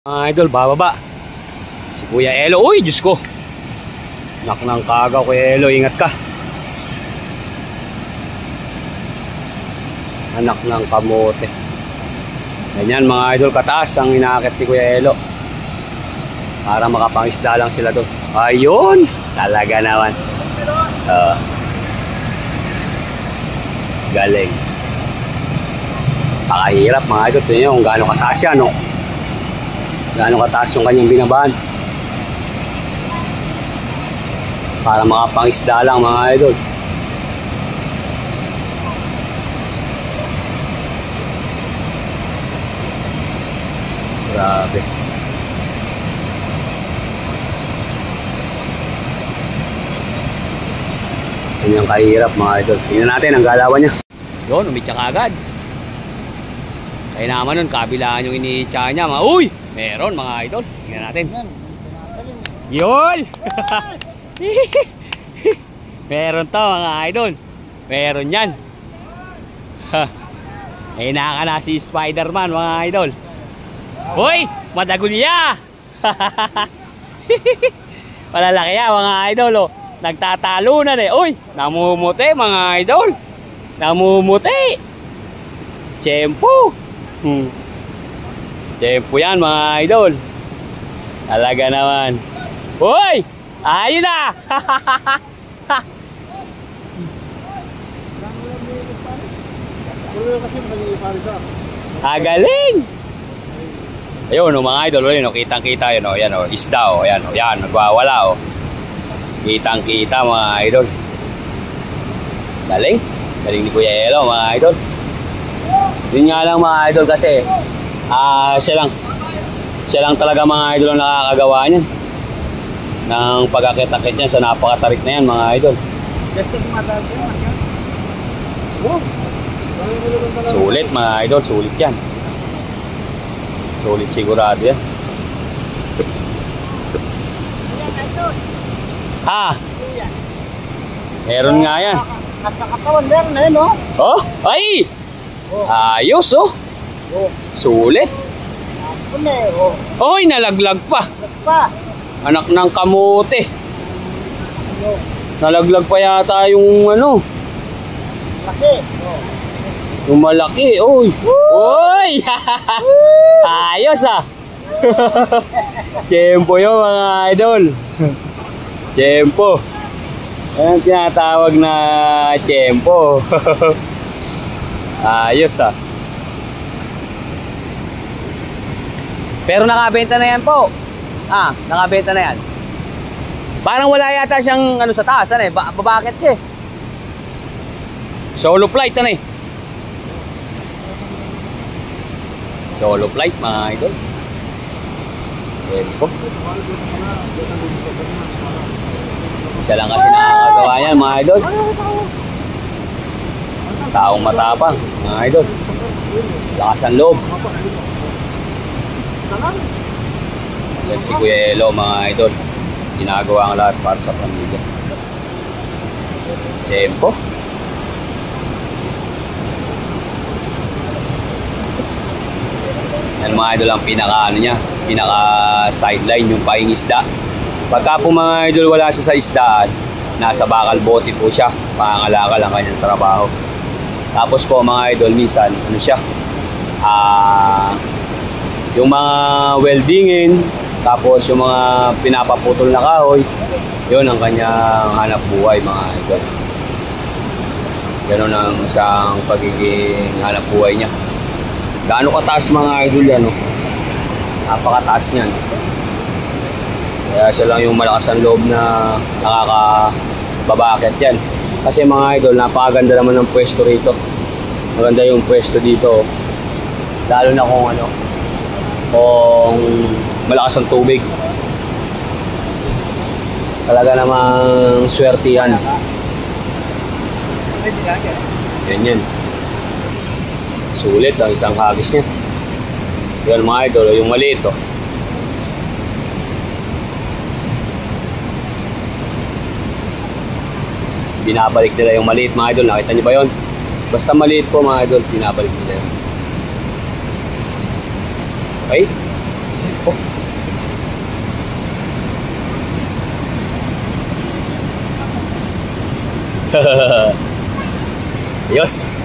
Mga idol, bababa. Si Kuya Elo. Uy, Diyos ko. Nak ng kagaw, Kuya Elo. Ingat ka. Anak ng kamote. Ganyan mga idol, kataas ang inaakit ni Kuya Elo. Para makapangisda lang sila doon. Ayun. Talaga naman. Galing. Pakahirap mga idol. Ito nyo kung gaano kataas yan, no? Gaano kataas yung kanyang binabahan. Para makapangisda lang mga idol. Grabe. Yan yung kahirap mga idol. Tingnan natin ang galawan niya. Yun, umitsa ka agad. Kaya naman nun, kabilaan yung iniitsa niya. Uy! Meron mga idol. Tingnan natin. Yun! Meron to mga idol. Meron yan. Eh naka na si Spider-Man mga idol. Uy! Madagulya! Malalaki yan mga idol. Oh. Nagtatalunan eh. Uy! Namumuti mga idol. Namumuti. Tiyempo. Tiyempo yan mga idol. Talaga naman. Uy! Ayun na! Galing! Ayun o mga idol, ayun o, kitang-kita yun o, yan o, isda o, yan o, yan, nagwawala o. Kitang-kita mga idol. Galing? Galing ni Kuya Elo mga idol. Yun nga lang mga idol kasi, siya lang talaga mga idol ang nakakagawa niyan. Ng pag-akit-akit niya sa napakatarik na yan mga idol. Sulit mga idol, sulit yan. Sulit sigurado yan. Ha? Meron nga yan. At sa katawan meron na yun, no? Oh? Ay! Ayos, oh. Sulit. Oy, nalaglag pa. Anak ng kamote. Nalaglag pa yata yung ano. Laki. Yung malaki. Oy. Oy! Ayos ah. Tiyempo yun mga idol. Tiyempo. Ayan tinatawag na tiyempo. Ayos ah. Pero nakabenta na yan po. Nakabenta na yan. Parang wala yata siyang ano sa taas, ano eh, babakit siya eh. Solo flight ano eh. Solo flight mga idol. Tempo. Siya lang kasi nakakagawa yan mga idol. Taong matapang mga idol. Lakas ang loob. Yan si Kuya Elo mga idol. Ginagawa ang lahat para sa pamilya. Tempo. Yan mga idol ang pinaka niya, pinaka sideline yung paingisda. Pagka po mga idol wala siya sa isdaan, nasa bakal bote po siya, pangalakal ang kanyang trabaho. Tapos po mga idol minsan ano siya, yung mga weldingin, tapos yung mga pinapaputol na kahoy, yun ang kanyang hanap buhay mga idol. Ganun ang isang pagiging hanap buhay niya. Gaano kataas mga idol yan, no? Napakataas niyan. Kaya siya lang yung malakas ang loob na nakakababakit yan. Kasi mga idol, napakaganda naman ng pwesto rito. Maganda yung pwesto dito. Lalo na kung ano, kung malakas ang tubig. Talaga namang swertihan. Yan. Sulit ang isang hagis niya. Yan mga idol, yung maliit oh. Binabalik nila yung maliit mga idol. Nakita niyo ba yun? Basta maliit po mga idol, binabalik nila yun. Okay? Oh. Ayos.